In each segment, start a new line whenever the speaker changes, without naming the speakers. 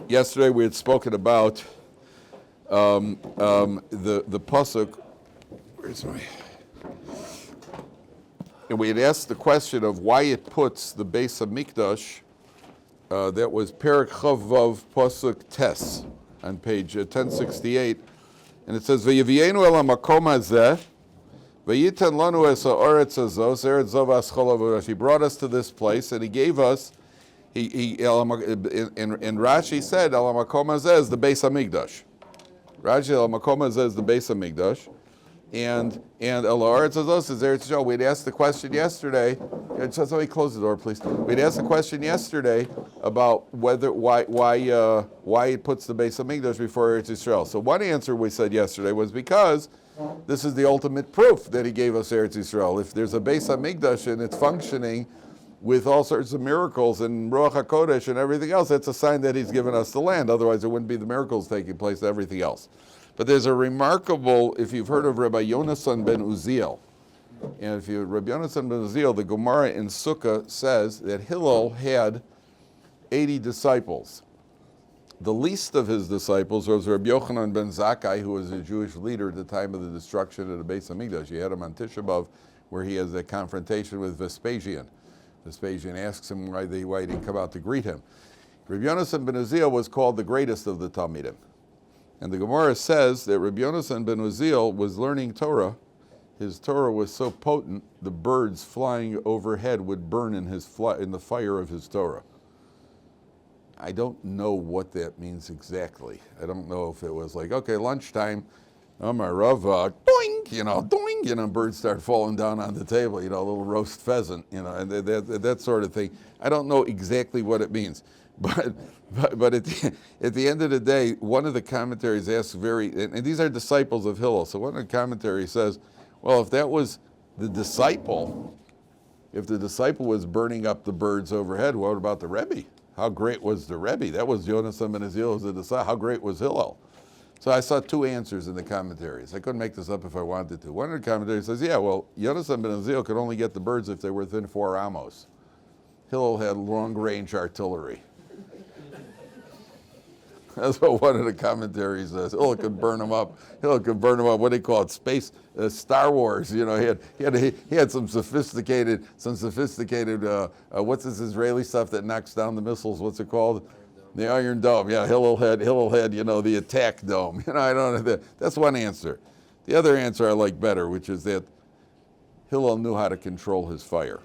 Yesterday we had spoken about the pasuk. Where's my? And we had asked the question of why it puts the Beis Hamikdash. That was Perek Chavav pasuk Tes on page 1068, and it says V'yavienu el hamakom hazeh v'yitan lanu es ha'oretz hazos eretz zov ascholav. He brought us to this place, and he gave us. In Rashi said, "El hamakom hazeh is the Beis Hamikdash." Rashi El hamakom hazeh is the Beis Hamikdash, and El ha'oretz hazos is Eretz Yisrael. We'd asked the question yesterday. Just let me close the door, please. We'd asked the question yesterday about why it puts the Beis Hamikdash before Eretz Yisrael. So one answer we said yesterday was because this is the ultimate proof that he gave us Eretz Yisrael. If there's a Beis Hamikdash and it's functioning with all sorts of miracles and Ruach HaKodesh and everything else, that's a sign that he's given us the land. Otherwise, there wouldn't be the miracles taking place and everything else. But there's a remarkable, if you've heard of Rabbi Yonasan ben Uzziel, and if you Rabbi Yonasan ben Uzziel, the Gemara in Sukkah says that Hillel had 80 disciples. The least of his disciples was Rabbi Yochanan ben Zakkai, who was a Jewish leader at the time of the destruction of the Beis Hamikdash. You had him on Tisha B'Av, where he has a confrontation with Vespasian. Vespasian asks him why he didn't come out to greet him. Rabbi Yonasan ben Uzziel was called the greatest of the Talmidim. And the Gemara says that Rabbi Yonasan ben Uzziel was learning Torah. His Torah was so potent, the birds flying overhead would burn in the fire of his Torah. I don't know what that means exactly. I don't know if it was like, okay, lunchtime, my Rav, doing, birds start falling down on the table, a little roast pheasant, and that sort of thing. I don't know exactly what it means. But at the end of the day, one of the commentaries asks and these are disciples of Hillel, so one of the commentaries says, well, if that was the disciple, if the disciple was burning up the birds overhead, what about the Rebbe? How great was the Rebbe? That was Yonasan ben Uzziel as a disciple. How great was Hillel? So I saw two answers in the commentaries. I couldn't make this up if I wanted to. One of the commentaries says, Yonasan ben Uzziel could only get the birds if they were within 4 amos. Hillel had long-range artillery. That's what one of the commentaries says. Hillel could burn them up. What do they call it? Space, Star Wars. He had some sophisticated. What's this Israeli stuff that knocks down the missiles? What's it called? The Iron Dome. Yeah, Hillel had the attack dome. I don't know. That's one answer. The other answer I like better, which is that Hillel knew how to control his fire.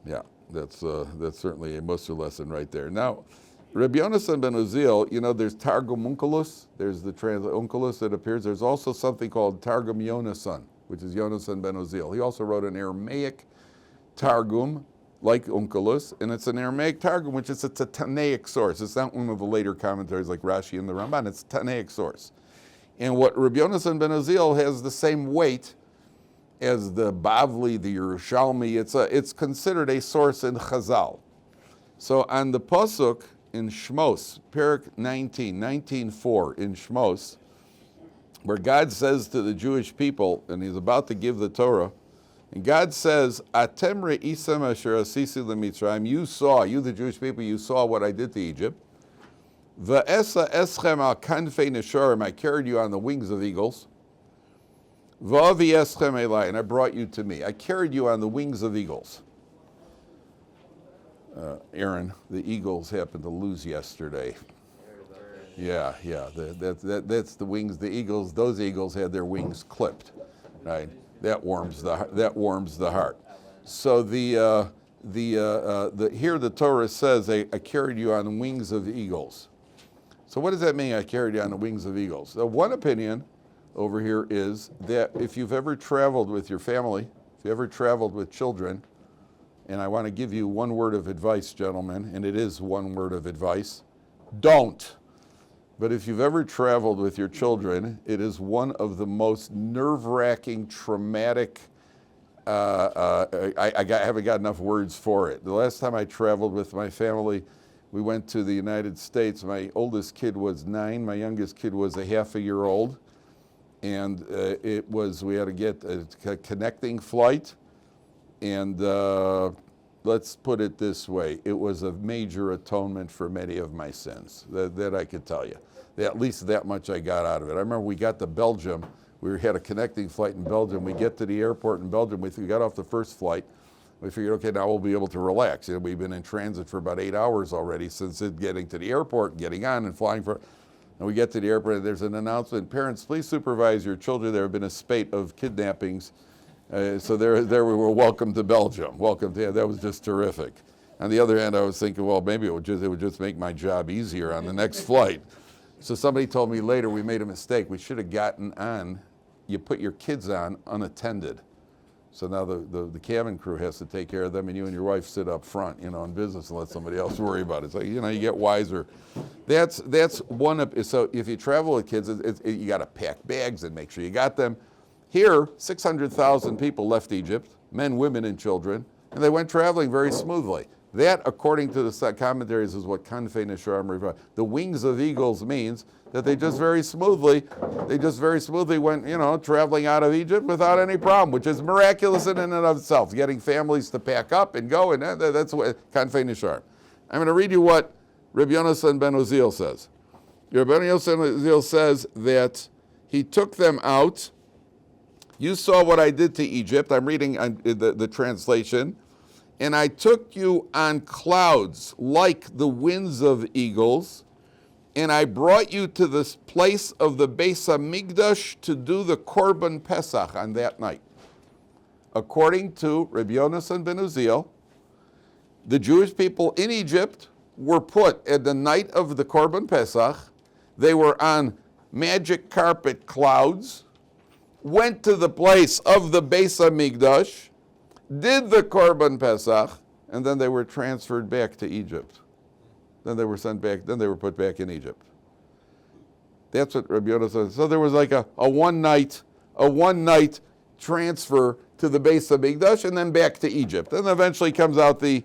Yeah, that's certainly a muster lesson right there. Now, Rabbi Yonasan ben Uzziel, there's Targum Onkelos, there's the Onkelos that appears. There's also something called Targum Yonasan, which is Yonasan ben Uzziel. He also wrote an Aramaic Targum, like Onkelos, and it's an Aramaic Targum, which is a Tanaic source. It's not one of the later commentaries like Rashi and the Ramban, it's a Tanaic source. And what Rabbi Yonasan ben Uzziel has the same weight as the Bavli, the Yerushalmi. It's considered a source in Chazal. So on the pasuk in Shmos, Perek 19:4 in Shmos, where God says to the Jewish people, and he's about to give the Torah, and God says, Atem re'isem asher asisi leMitzrayim, you the Jewish people, you saw what I did to Egypt. Va'esa eschem al kanfei neshorim, I carried you on the wings of eagles. Va'avi eschem elai, and I brought you to me. I carried you on the wings of eagles. Aaron, the Eagles happened to lose yesterday. Yeah, that's the wings. The Eagles, those Eagles had their wings clipped, right? That warms the heart. So here the Torah says, I carried you on the wings of the eagles. So what does that mean? I carried you on the wings of eagles. So one opinion over here is that if you've ever traveled with your family, if you ever traveled with children. And I want to give you one word of advice, gentlemen, and it is one word of advice. Don't. But if you've ever traveled with your children, it is one of the most nerve-wracking, traumatic, I haven't got enough words for it. The last time I traveled with my family, we went to the United States. My oldest kid was 9. My youngest kid was a half a year old. And we had to get a connecting flight. And let's put it this way, it was a major atonement for many of my sins. That I could tell you. At least that much I got out of it. I remember we got to Belgium. We had a connecting flight in Belgium. We get to the airport in Belgium. We got off the first flight. We figured, okay, now we'll be able to relax. We've been in transit for about 8 hours already since getting to the airport, getting on and flying for. And we get to the airport and there's an announcement, parents, please supervise your children. There have been a spate of kidnappings. So there we were, welcome to Belgium. Welcome to, that was just terrific. On the other hand, I was thinking, well, maybe it would just make my job easier on the next flight. So somebody told me later we made a mistake. We should have gotten on, you put your kids on unattended. So now the cabin crew has to take care of them, and you and your wife sit up front, in business and let somebody else worry about it. So, you get wiser. That's one of, so if you travel with kids, you got to pack bags and make sure you got them. Here, 600,000 people left Egypt, men, women, and children, and they went traveling very smoothly. That, according to the commentaries, is what Kanfei Nesharim refer. The wings of eagles means that they just very smoothly went, traveling out of Egypt without any problem, which is miraculous in and of itself. Getting families to pack up and go, and that's what Kanfei Nesharim. I'm going to read you what Rabbi Yonasan ben Uzziel says. Rabbi Yonasan ben Uzziel says that he took them out. You saw what I did to Egypt. I'm reading the translation. And I took you on clouds like the winds of eagles, and I brought you to this place of the Beis HaMikdash to do the Korban Pesach on that night. According to Rabbi Yonasan ben Uzziel, the Jewish people in Egypt were put at the night of the Korban Pesach. They were on magic carpet clouds, went to the place of the Beis HaMikdash, did the Korban Pesach, and then they were transferred back to Egypt. Then they were sent back, then they were put back in Egypt. That's what Rabbi Yonasan said. So there was like a one night transfer to the Beis HaMikdash and then back to Egypt. And eventually comes out the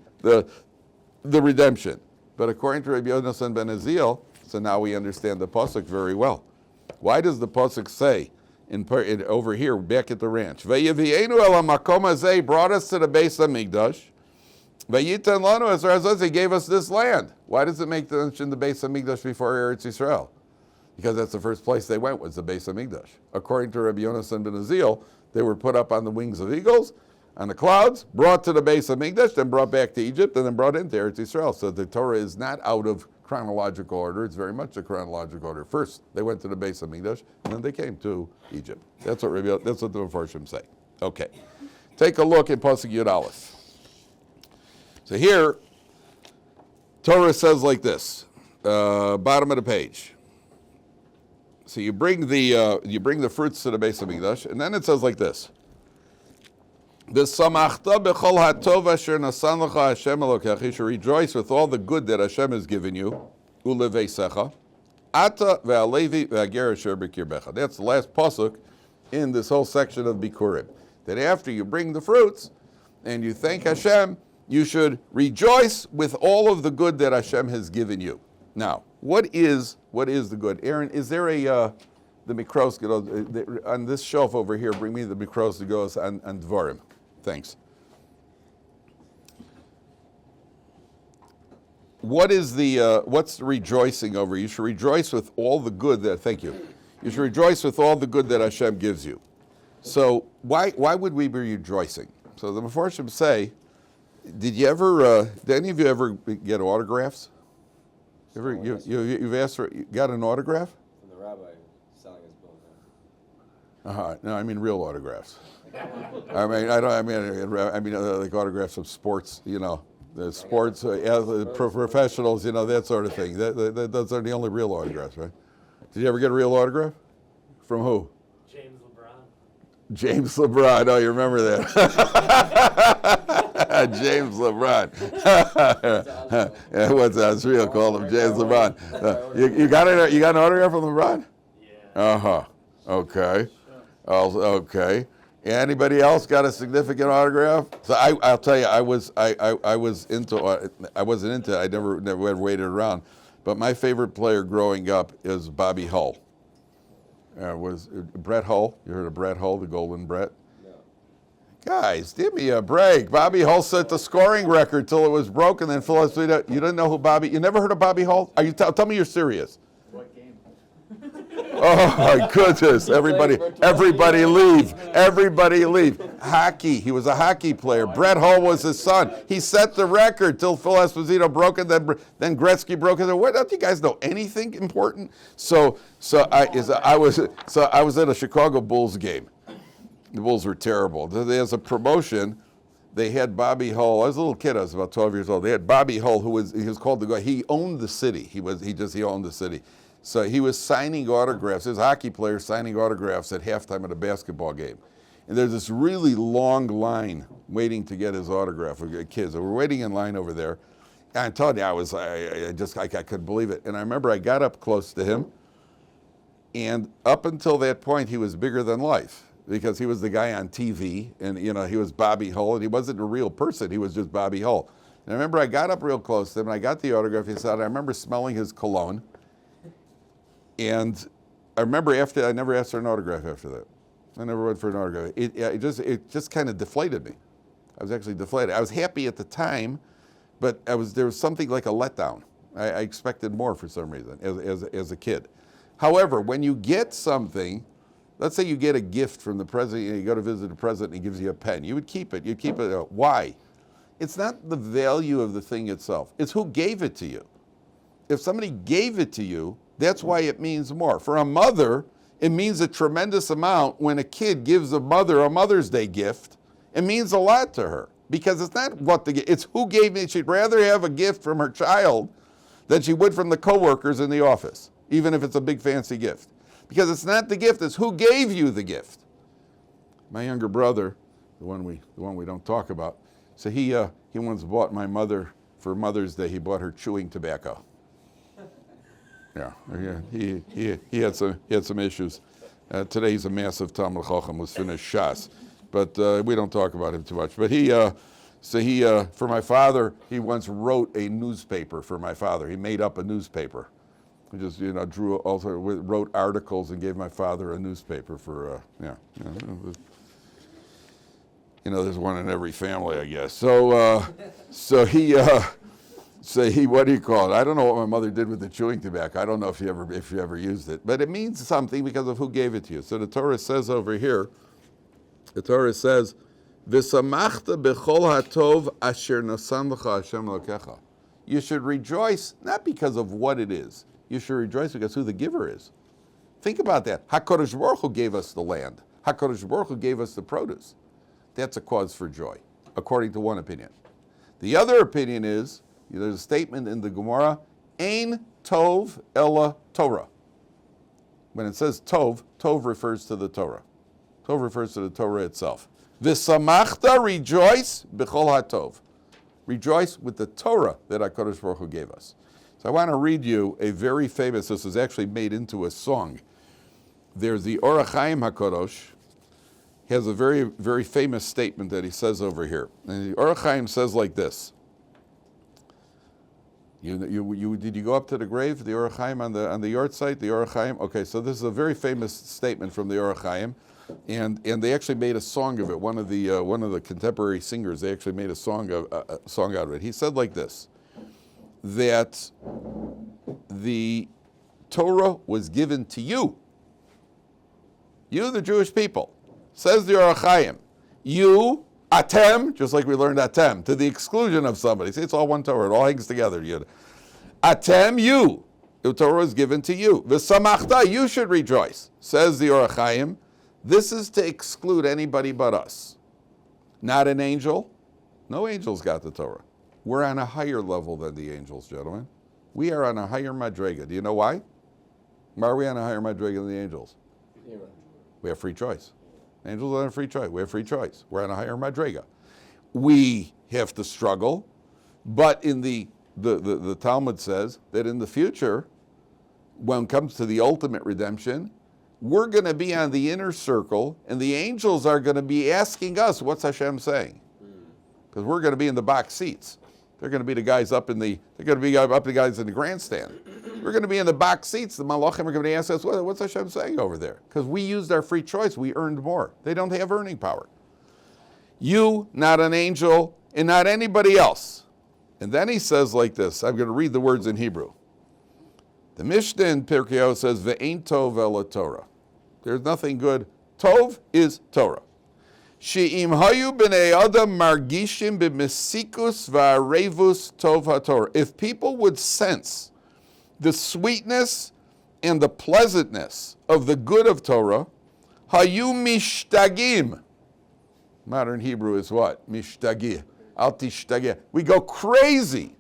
redemption. But according to Rabbi Yonasan ben Uzziel, so now we understand the pasuk very well. Why does the pasuk say, over here, back at the ranch, Vayivienu el hamakom hazeh, brought us to the Beis HaMikdash. Vayitan lanu es arzos, he gave us this land. Why does it make mention the Beis HaMikdash before Eretz Yisrael? Because that's the first place they went, was the Beis HaMikdash. According to Rabbi Yonasan ben Uzziel, they were put up on the wings of eagles, on the clouds, brought to the Beis HaMikdash, then brought back to Egypt, and then brought into Eretz Yisrael. So the Torah is not out of chronological order. It's very much a chronological order. First, they went to the Beis HaMikdash, and then they came to Egypt. That's what the Mefarshim say. Okay, take a look at Pasuk Yud Aleph. So here, Torah says like this, bottom of the page. So you bring the fruits to the Beis HaMikdash, and then it says like this. V'samachta b'chol hatov asher nasan lecha Hashem Elokecha. You should rejoice with all the good that Hashem has given you. Uleveisecha, ata ve'alevi ve'ager asher b'kirbecha. That's the last pasuk in this whole section of Bikurim. That after you bring the fruits and you thank Hashem, you should rejoice with all of the good that Hashem has given you. Now, what is the good? Aaron, is there the mikros on this shelf over here? Bring me the mikros that goes on Dvarim. Thanks. What's the rejoicing over? You should rejoice with all the good that. Thank you. You should rejoice with all the good that Hashem gives you. So why would we be rejoicing? So the Mefarshim say, did any of you ever get autographs? You've asked got an autograph?
From the Rabbi selling his book.
No, I mean real autographs. I mean like autographs of sports, the sports professionals, that sort of thing. Those are the only real autographs, right? Did you ever get a real autograph? From who? James LeBron. Oh, you remember that? James LeBron. That's real. Call him James LeBron. You got an autograph from LeBron? Yeah. Okay. Okay. Anybody else got a significant autograph? So I'll tell you, I wasn't into. I never waited around. But my favorite player growing up is Bobby Hull. Was Brett Hull? You heard of Brett Hull, the Golden Brett? Guys, give me a break. Bobby Hull set the scoring record till it was broken. Then Phil Esposito, you didn't know who Bobby? You never heard of Bobby Hull? Are you tell me you're serious?
What game?
Oh my goodness! Everybody leave! Everybody leave! Hockey. He was a hockey player. Brett Hull was his son. He set the record till Phil Esposito broke it. Then Gretzky broke it. What? Don't you guys know anything important? So I was at a Chicago Bulls game. The Bulls were terrible. As a promotion, they had Bobby Hull. I was a little kid. I was about 12 years old. They had Bobby Hull, he was called the guy. He owned the city. He owned the city. So he was signing autographs. His hockey player signing autographs at halftime at a basketball game. And there's this really long line waiting to get his autograph. We got kids. So we're waiting in line over there. And I'm telling you, I couldn't believe it. And I remember I got up close to him. And up until that point, he was bigger than life, because he was the guy on TV, and he was Bobby Hull, and he wasn't a real person. He was just Bobby Hull. And I remember I got up real close to him, and I got the autograph. He said, I remember smelling his cologne. And I remember I never asked for an autograph after that. I never went for an autograph. It just kind of deflated me. I was actually deflated. I was happy at the time, but there was something like a letdown. I expected more for some reason as a kid. However, when you get something, let's say you get a gift from the president, you go to visit the president and he gives you a pen. You would keep it. You'd keep it. Why? It's not the value of the thing itself. It's who gave it to you. If somebody gave it to you, that's why it means more. For a mother, it means a tremendous amount when a kid gives a mother a Mother's Day gift. It means a lot to her, because it's not what the gift, it's who gave it. She'd rather have a gift from her child than she would from the coworkers in the office, even if it's a big fancy gift. Because it's not the gift, it's who gave you the gift. My younger brother, the one we don't talk about, so he once bought my mother, for Mother's Day, he bought her chewing tobacco. Yeah, he had some issues. Today he's a massive Talmud Chacham, was finished Shas, but we don't talk about him too much. But for my father, he once wrote a newspaper for my father. He made up a newspaper. He just wrote articles and gave my father a newspaper for there's one in every family, I guess. So he what do you call it? I don't know what my mother did with the chewing tobacco. I don't know if you ever used it, but it means something because of who gave it to you. So the Torah says over here, "V'samachta b'chol hatov asher nasan l'cha Hashem Elokecha." You should rejoice not because of what it is. You should rejoice because who the giver is. Think about that. HaKadosh Baruch Hu gave us the land. HaKadosh Baruch Hu gave us the produce. That's a cause for joy, according to one opinion. The other opinion is, there's a statement in the Gemara, Ein Tov Ella Torah. When it says Tov, Tov refers to the Torah. Tov refers to the Torah itself. V'samachta, rejoice, b'chol hatov. Rejoice with the Torah that HaKadosh Baruch Hu gave us. So I want to read you a very famous, this was actually made into a song. There's the Or HaChaim HaKadosh, has a very, very famous statement that he says over here. And the Or HaChaim says like this. Did you go up to the grave, the Or HaChaim on the yard site, the Or HaChaim? Okay, so this is a very famous statement from the Or HaChaim, and they actually made a song of it. One of the contemporary singers, they actually made a song out of it. He said like this, that the Torah was given to you, the Jewish people. Says the Or HaChaim, you, Atem, just like we learned Atem, to the exclusion of somebody. See, it's all one Torah. It all hangs together. Atem, you. The Torah is given to you. V'samachta, you should rejoice. Says the Or HaChaim, this is to exclude anybody but us. Not an angel. No angels got the Torah. We're on a higher level than the angels, gentlemen. We are on a higher madrega. Do you know why? Why are we on a higher madrega than the angels? We have free choice. Angels don't have free choice. We have free choice. We're on a higher madrega. We have to struggle, but in the Talmud says that in the future, when it comes to the ultimate redemption, we're going to be on the inner circle, and the angels are going to be asking us, what's Hashem saying? Because we're going to be in the box seats. They're going to be the guys up the guys in the grandstand. We're going to be in the box seats. The Malachim are going to ask us, what's Hashem saying over there? Because we used our free choice. We earned more. They don't have earning power. You, not an angel, and not anybody else. And then he says like this. I'm going to read the words in Hebrew. The Mishnah in Pirkei Avos says, Ve'ein tov ela Torah. There's nothing good. Tov is Torah. She'im hayu b'nei adam margishim b'mesikus va'arevus tov haTorah. If people would sense the sweetness and the pleasantness of the good of Torah, hayu mishtagim. Modern Hebrew is what? Mishtagih. Al tishtagih. We go crazy.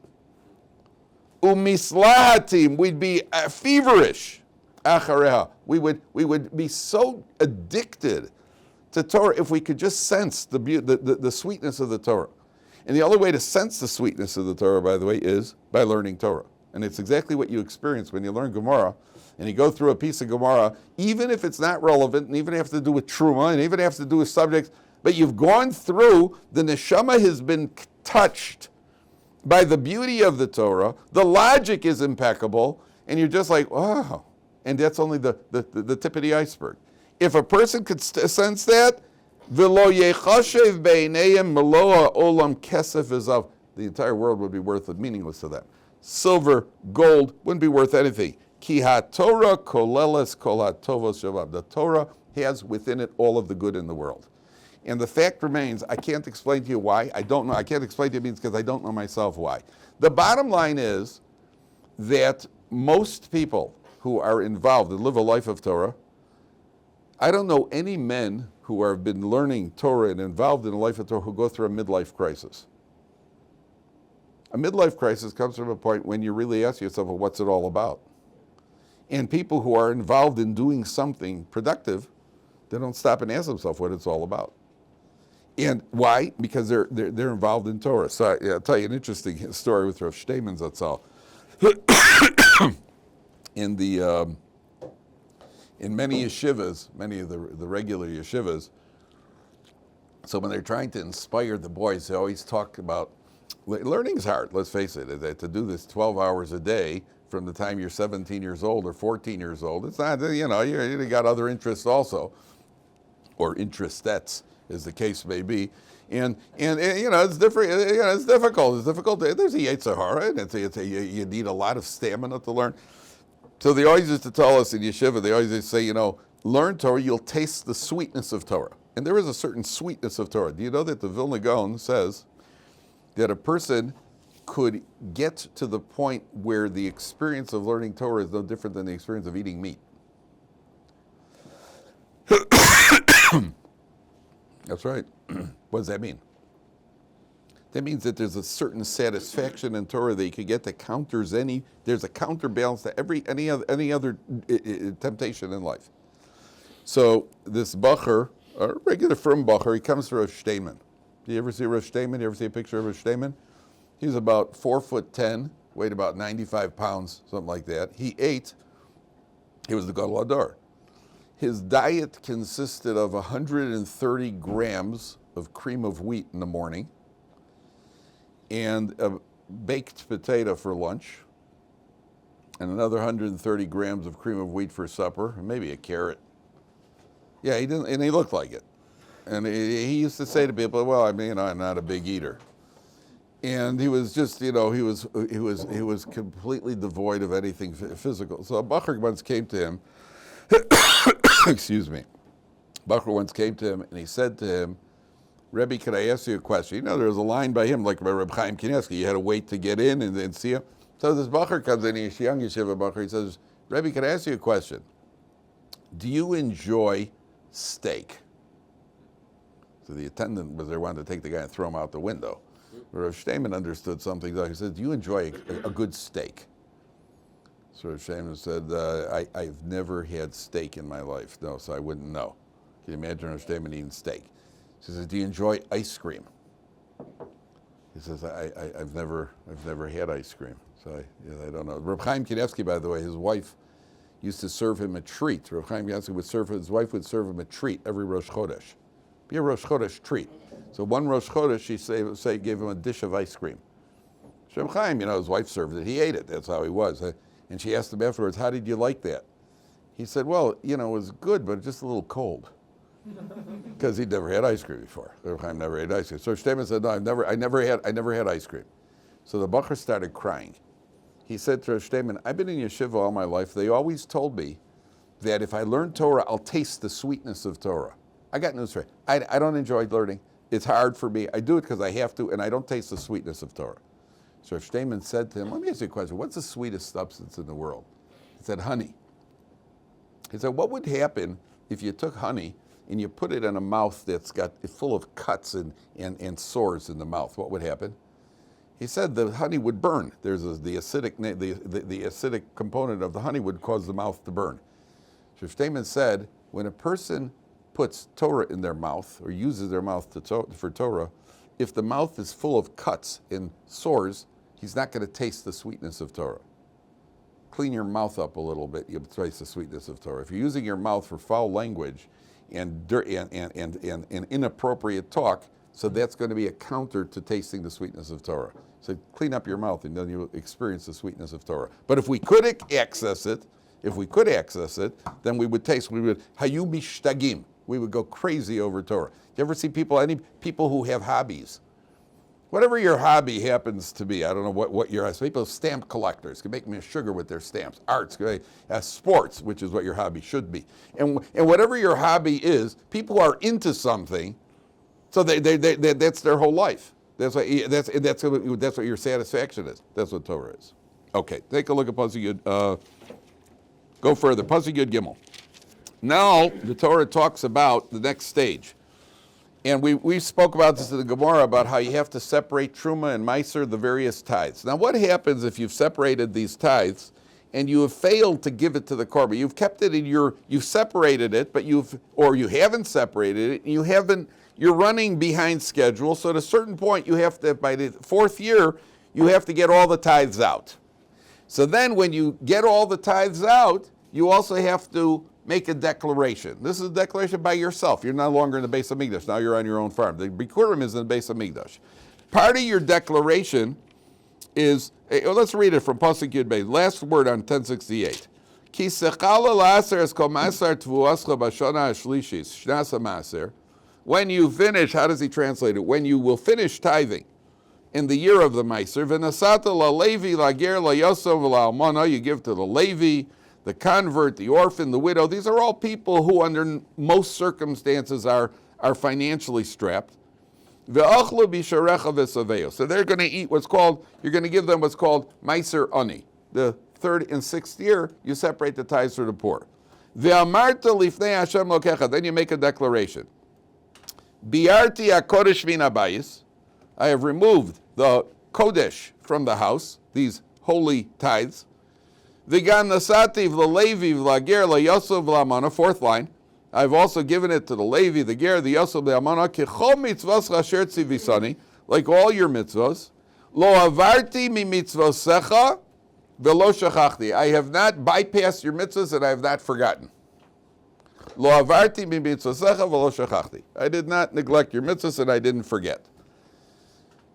Umislahatim. We'd be feverish. Achareha. We would be so addicted to Torah if we could just sense the sweetness of the Torah. And the only way to sense the sweetness of the Torah, by the way, is by learning Torah. And it's exactly what you experience when you learn Gemara, and you go through a piece of Gemara, even if it's not relevant, and even if it has to do with Truma, and even if it has to do with subjects, but you've gone through, the neshama has been touched by the beauty of the Torah, the logic is impeccable, and you're just like, wow. And that's only the tip of the iceberg. If a person could sense that, v'lo yechashev beinayim meloa olam kesef v'zav, the entire world would be meaningless to them. Silver, gold, wouldn't be worth anything. Ki ha-Torah koleles kol ha-tovos shavav. The Torah has within it all of the good in the world. And the fact remains, I can't explain to you why. I don't know. I can't explain to you means because I don't know myself why. The bottom line is that most people who are involved and live a life of Torah, I don't know any men who have been learning Torah and involved in a life of Torah who go through a midlife crisis. A midlife crisis comes from a point when you really ask yourself, well, what's it all about? And people who are involved in doing something productive, they don't stop and ask themselves what it's all about. And why? Because they're involved in Torah. So I'll tell you an interesting story with Rav Shteiman Zatzal. In many yeshivas, many of the regular yeshivas, so when they're trying to inspire the boys, they always talk about, learning is hard, let's face it. To do this 12 hours a day from the time you're 17 years old or 14 years old, it's not, you got other interests also, or interests, as the case may be. And it's different. It's difficult. It's difficult. There's a Yetzer Hara, and you need a lot of stamina to learn. So they always used to tell us in yeshiva, they always used to say, learn Torah, you'll taste the sweetness of Torah. And there is a certain sweetness of Torah. Do you know that the Vilna Gaon says that a person could get to the point where the experience of learning Torah is no different than the experience of eating meat? That's right. What does that mean? That means that there's a certain satisfaction in Torah that you could get that counters there's a counterbalance to any other temptation in life. So this bacher, a regular frum bacher, he comes to Rosh Shteiman. Do you ever see Rosh Shteiman? You ever see a picture of Rosh Shteiman? He was about 4'10", weighed about 95 pounds, something like that. He was the Gadol Hador. His diet consisted of 130 grams of cream of wheat in the morning, and a baked potato for lunch, and another 130 grams of cream of wheat for supper, and maybe a carrot. Yeah, he didn't, and he looked like it. And he used to say to people, "Well, I'm not a big eater." And he was just, he was completely devoid of anything physical. So a bacher once came to him. Excuse me. Bacher once came to him and he said to him, "Rebbe, can I ask you a question?" There was a line by him, like by Reb Chaim Kanievsky. You had to wait to get in and see him. So this bacher comes in, he's a young yeshiva bacher. He says, "Rebbe, can I ask you a question? Do you enjoy steak?" So the attendant was there, wanted to take the guy and throw him out the window. Rav Shteiman understood something. He said, "Do you enjoy a good steak?" So Rav Shteiman said, I've never had steak in my life. No, so I wouldn't know. Can you imagine Rav Shteiman eating steak? He says, "Do you enjoy ice cream?" He says, I've never had ice cream. So I don't know. Reb Chaim Kanievsky, by the way, his wife used to serve him a treat. Reb Chaim Kanievsky his wife would serve him a treat every Rosh Chodesh. Be a Rosh Chodesh treat. So one Rosh Chodesh, she gave him a dish of ice cream. So Reb Chaim, his wife served it. He ate it. That's how he was. And she asked him afterwards, "How did you like that?" He said, "Well, it was good, but just a little cold." because he'd never had ice cream before. I've never had ice cream. So Shteiman said, no, I never had ice cream. So the Bacher started crying. He said to Shteiman, I've been in yeshiva all my life. They always told me that if I learn Torah, I'll taste the sweetness of Torah. I got news for you. I don't enjoy learning. It's hard for me. I do it because I have to, and I don't taste the sweetness of Torah. So Shteiman said to him, let me ask you a question. What's the sweetest substance in the world? He said, honey. He said, what would happen if you took honey and you put it in a mouth that's got full of cuts and sores in the mouth? What would happen? He said the honey would burn. There's the acidic component of the honey would cause the mouth to burn. So Shteiman said, when a person puts Torah in their mouth or uses their mouth for Torah, if the mouth is full of cuts and sores, he's not going to taste the sweetness of Torah. Clean your mouth up a little bit, you'll taste the sweetness of Torah. If you're using your mouth for foul language and inappropriate talk, so that's going to be a counter to tasting the sweetness of Torah. So clean up your mouth and then you'll experience the sweetness of Torah. But if we could access it, then we would hayu mishtagim. We would go crazy over Torah. You ever see any people who have hobbies? Whatever your hobby happens to be, I don't know what your people, stamp collectors, can make me sugar with their stamps. Arts, sports, which is what your hobby should be. And whatever your hobby is, people are into something, so that's their whole life. That's what your satisfaction is. That's what Torah is. Okay, take a look at Pasuk Yud. Go further. Pasuk Yud Gimel. Now the Torah talks about the next stage. And we spoke about this in the Gemara about how you have to separate Truma and Meiser, the various tithes. Now what happens if you've separated these tithes and you have failed to give it to the Korban? You've kept it you've separated it, but you haven't separated it, you're running behind schedule, so at a certain point you have to, by the fourth year, you have to get all the tithes out. So then when you get all the tithes out, you also have to make a declaration. This is a declaration by yourself. You're no longer in the Beis Hamikdash. Now you're on your own farm. The Bikurim is in the Beis Hamikdash. Part of your declaration is, let's read it from Pasuk Yud Beis. Last word on 1068. Ki sechala la'aser es kol ma'aser tvuascha b'shana ha'shlishis shnas ha'ma'aser. When you finish, how does he translate it? When you will finish tithing in the year of the Meiser, v'nasata la'levi la'ger la'yosov la'almana, you give to the Levi, the convert, the orphan, the widow. These are all people who under most circumstances are financially strapped. So they're going to eat you're going to give them what's called Meiser Ani. The third and sixth year, you separate the tithes for the poor. Then you make a declaration. Biarti HaKodesh min habayis. I have removed the Kodesh from the house, these holy tithes. V'gan nasati v'levi v'lager la'yosov v'lamana, fourth line. I've also given it to the Levi, the Ger, the Yosov, the Amana, kichol mitzvos asher tzivisani, like all your mitzvos. Lo avarti mi mitzvosecha v'lo shachachti. I have not bypassed your mitzvos and I have not forgotten. Lo avarti mi mitzvosecha v'lo shachachti. I did not neglect your mitzvos and I didn't forget.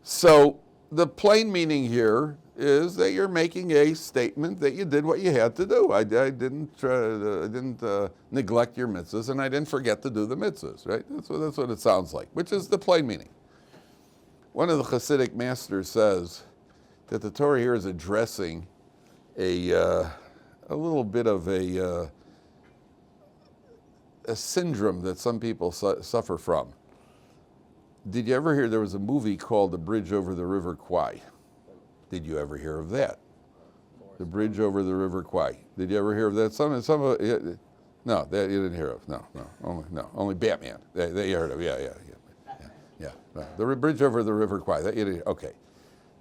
So the plain meaning here is that you're making a statement that you did what you had to do. I didn't neglect your mitzvahs, and I didn't forget to do the mitzvahs, right? That's what it sounds like, which is the plain meaning. One of the Hasidic masters says that the Torah here is addressing a little bit of a syndrome that some people suffer from. Did you ever hear there was a movie called The Bridge Over the River Kwai? Did you ever hear of that? The Bridge Over the River Kwai. Did you ever hear of that? No, that you didn't hear of. Only Batman. That you heard of. Yeah. The Bridge Over the River Kwai. That you didn't. Okay.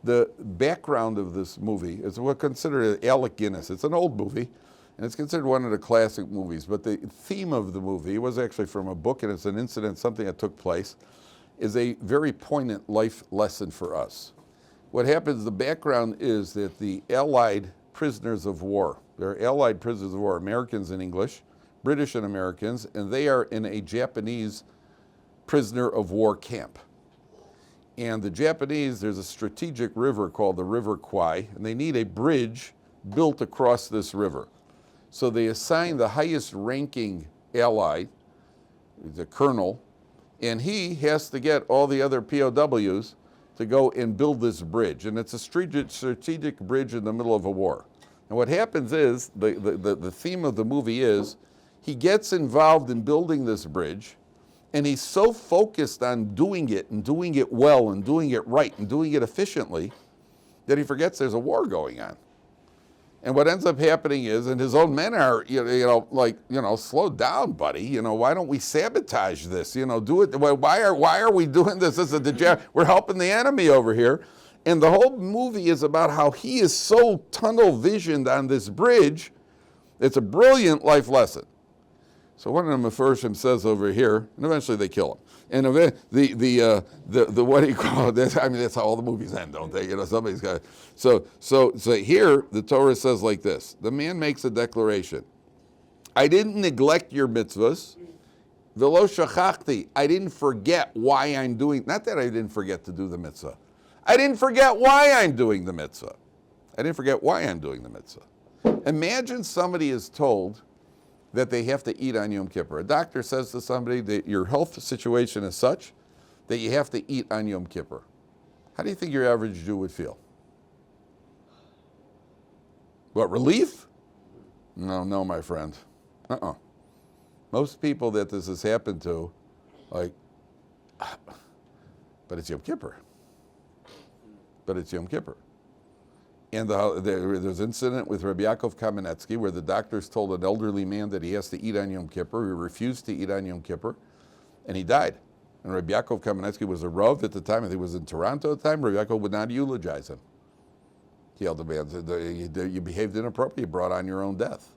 The background of this movie is what's considered Alec Guinness. It's an old movie, and it's considered one of the classic movies. But the theme of the movie was actually from a book, and it's an incident, something that took place, is a very poignant life lesson for us. What happens, the background is that the Allied prisoners of war, they're Allied prisoners of war, Americans and English, British and Americans, and they are in a Japanese prisoner of war camp. And the Japanese, there's a strategic river called the River Kwai, and they need a bridge built across this river. So they assign the highest ranking Allied He's a colonel, and he has to get all the other POWs to go and build this bridge. And it's a strategic bridge in the middle of a war. And what happens is, the theme of the movie is, he gets involved in building this bridge, and he's so focused on doing it and doing it well and doing it right and doing it efficiently that he forgets there's a war going on. And what ends up happening is, and his own men are, slow down, buddy. Why don't we sabotage this? Do it. Why are we doing this? We're helping the enemy over here. And the whole movie is about how he is so tunnel visioned on this bridge. It's a brilliant life lesson. So one of the Mefarshim says over here, and eventually they kill him. And the what do you call it? I mean, that's how all the movies end, don't they? Somebody's got. So here the Torah says like this: the man makes a declaration. I didn't neglect your mitzvahs. V'lo shachachti. I didn't forget why I'm doing. Not that I didn't forget to do the mitzvah. I didn't forget why I'm doing the mitzvah. I didn't forget why I'm doing the mitzvah. Imagine somebody is told that they have to eat on Yom Kippur. A doctor says to somebody that your health situation is such that you have to eat on Yom Kippur. How do you think your average Jew would feel? What, relief? No, my friend. Most people that this has happened to, but it's Yom Kippur. But it's Yom Kippur. And there's an incident with Rabbi Yaakov Kamenetsky where the doctors told an elderly man that he has to eat on Yom Kippur. He refused to eat on Yom Kippur, and he died. And Rabbi Yaakov Kamenetsky was a Rav at the time. I think he was in Toronto at the time. Rabbi Yaakov would not eulogize him. He held the man said, you behaved inappropriately. You brought on your own death.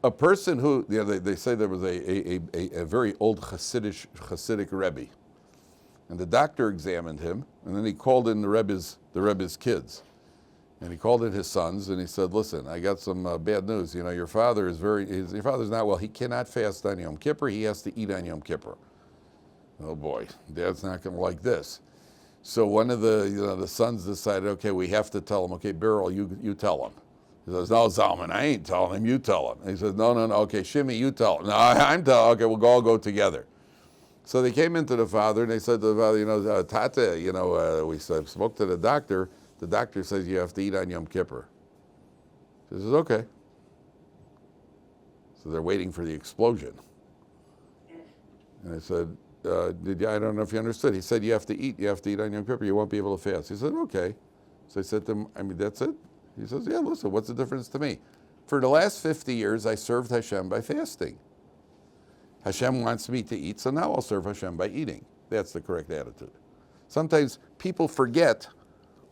A person who, they say there was a very old Hasidic Rebbe. And the doctor examined him, and then he called in the Rebbe's kids. And he called in his sons, and he said, listen, I got some bad news. Your father's not well. He cannot fast on Yom Kippur. He has to eat on Yom Kippur. Oh boy, Dad's not going to like this. So one of the sons decided, okay, we have to tell him. Okay, Beryl, you tell him. He says, no, Zalman, I ain't telling him. You tell him. And he says, no. Okay, Shimmy, you tell him. No, I'm telling. Okay, we'll all go together. So they came into the father, and they said to the father, Tata, we spoke to the doctor. The doctor says you have to eat on Yom Kippur. He says, okay. So they're waiting for the explosion. And I said, I don't know if you understood. He said, you have to eat on Yom Kippur. You won't be able to fast. He said, okay. So I said to him, that's it? He says, yeah, listen, what's the difference to me? For the last 50 years, I served Hashem by fasting. Hashem wants me to eat, so now I'll serve Hashem by eating. That's the correct attitude. Sometimes people forget,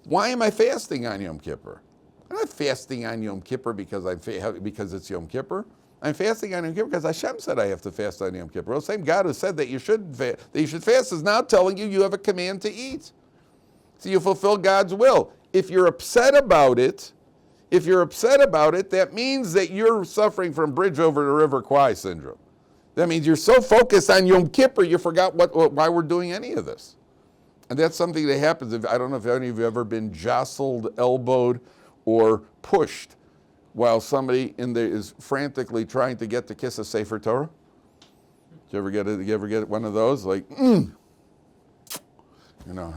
why am I fasting on Yom Kippur? I'm not fasting on Yom Kippur because it's Yom Kippur. I'm fasting on Yom Kippur because Hashem said I have to fast on Yom Kippur. The same God who said that you should fast is now telling you have a command to eat. So you fulfill God's will. If you're upset about it, that means that you're suffering from bridge over the river Kwai syndrome. That means you're so focused on Yom Kippur, you forgot why we're doing any of this. And that's something that happens. I don't know if any of you have ever been jostled, elbowed, or pushed while somebody is frantically trying to get to kiss a Sefer Torah. Did you ever get one of those? Like, Never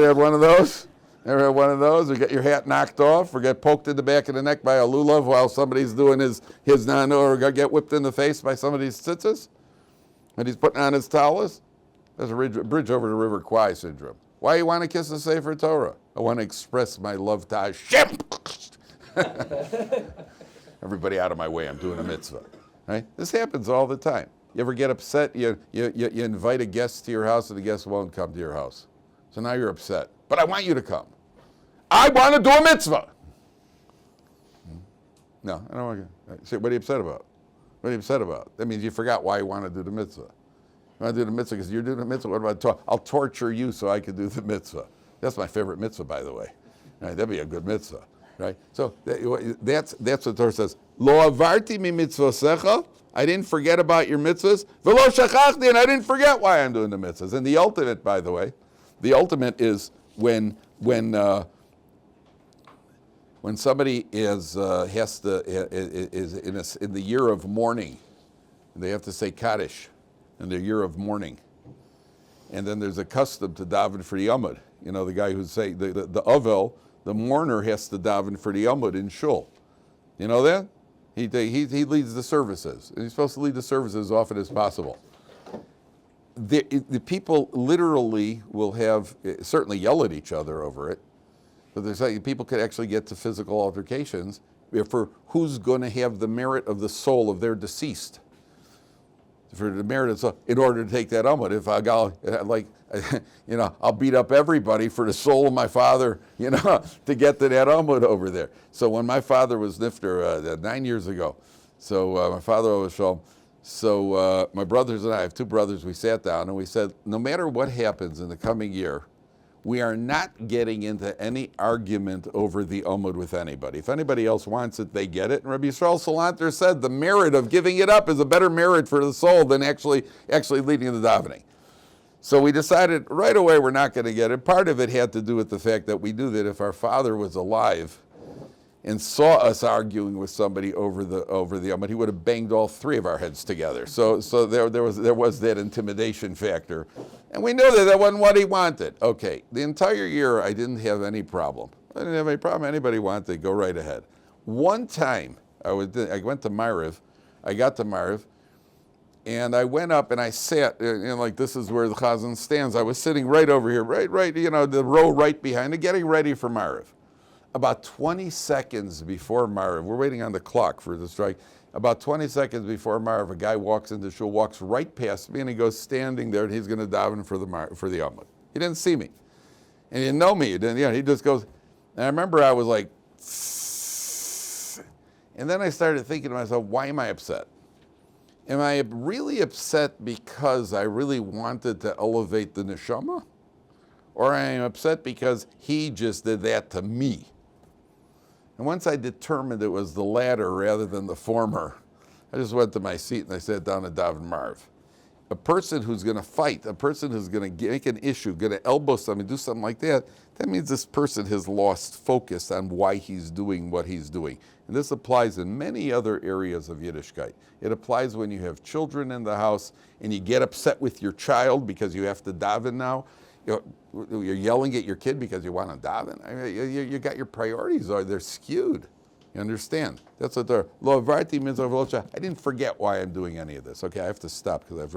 had one of those? Never had one of those? Or get your hat knocked off, or get poked in the back of the neck by a lulav while somebody's doing his nano, or get whipped in the face by somebody's tzitzis, and he's putting on his talis? That's a bridge over the river Kwai syndrome. Why you want to kiss the Sefer Torah? I want to express my love to Hashem. Everybody out of my way, I'm doing a mitzvah. Right? This happens all the time. You ever get upset? You invite a guest to your house and the guest won't come to your house. So now you're upset. But I want you to come. I want to do a mitzvah. No, I don't want to. Say, what are you upset about? What are you upset about? That means you forgot why you want to do the mitzvah. You want to do the mitzvah because you're doing the mitzvah. What about I'll torture you so I can do the mitzvah. That's my favorite mitzvah, by the way. Right, that'd be a good mitzvah. Right? So that's what the Torah says. Lo avarti mi mitzvosecha. I didn't forget about your mitzvahs. V'lo shachachti, and I didn't forget why I'm doing the mitzvahs. And the ultimate, by the way, is when when somebody is in the year of mourning, they have to say Kaddish in their year of mourning. And then there's a custom to daven for the Yomud. You know, the guy who's saying, the Avel, the mourner has to daven for the Yomud in Shul. You know that? He leads the services. And he's supposed to lead the services as often as possible. The people literally will have, certainly yell at each other over it, but there's people could actually get to physical altercations for who's going to have the merit of the soul of their deceased. For the merit of soul, in order to take that Amud. If I go, like, you know, I'll beat up everybody for the soul of my father, you know, to get to that Amud over there. So when my father was nifter 9 years ago, so my father was Shalom. So my brothers and I have two brothers, we sat down and we said, no matter what happens in the coming year, we are not getting into any argument over the Amud with anybody. If anybody else wants it, they get it. And Rabbi Yisrael Salanter said the merit of giving it up is a better merit for the soul than actually leading the davening. So we decided right away we're not going to get it. Part of it had to do with the fact that we knew that if our father was alive and saw us arguing with somebody over the Amud, he would have banged all three of our heads together. So there was that intimidation factor. And we knew that wasn't what he wanted. Okay, the entire year I didn't have any problem. I didn't have any problem. Anybody wanted, go right ahead. One time I went to Mariv, I got to Mariv, and I went up and I sat, like this is where the Chazan stands. I was sitting right over here, right, you know, the row right behind it, getting ready for Mariv. About 20 seconds before Mariv, we're waiting on the clock for the strike. About 20 seconds before Mariv, a guy walks into shul, walks right past me, and he goes standing there, and he's going to daven for the Amud. He didn't see me, and he didn't know me. He just goes. And I remember I was like, and then I started thinking to myself, why am I upset? Am I really upset because I really wanted to elevate the neshama, or I am upset because he just did that to me? And once I determined it was the latter rather than the former, I just went to my seat and I sat down and davened Marv. A person who's going to fight, a person who's going to make an issue, going to elbow something, do something like that, that means this person has lost focus on why he's doing what he's doing. And this applies in many other areas of Yiddishkeit. It applies when you have children in the house and you get upset with your child because you have to daven now. You're yelling at your kid because you want to daven. I mean, you got your priorities, they're skewed. You understand? That's what they're. I didn't forget why I'm doing any of this. Okay, I have to stop because I've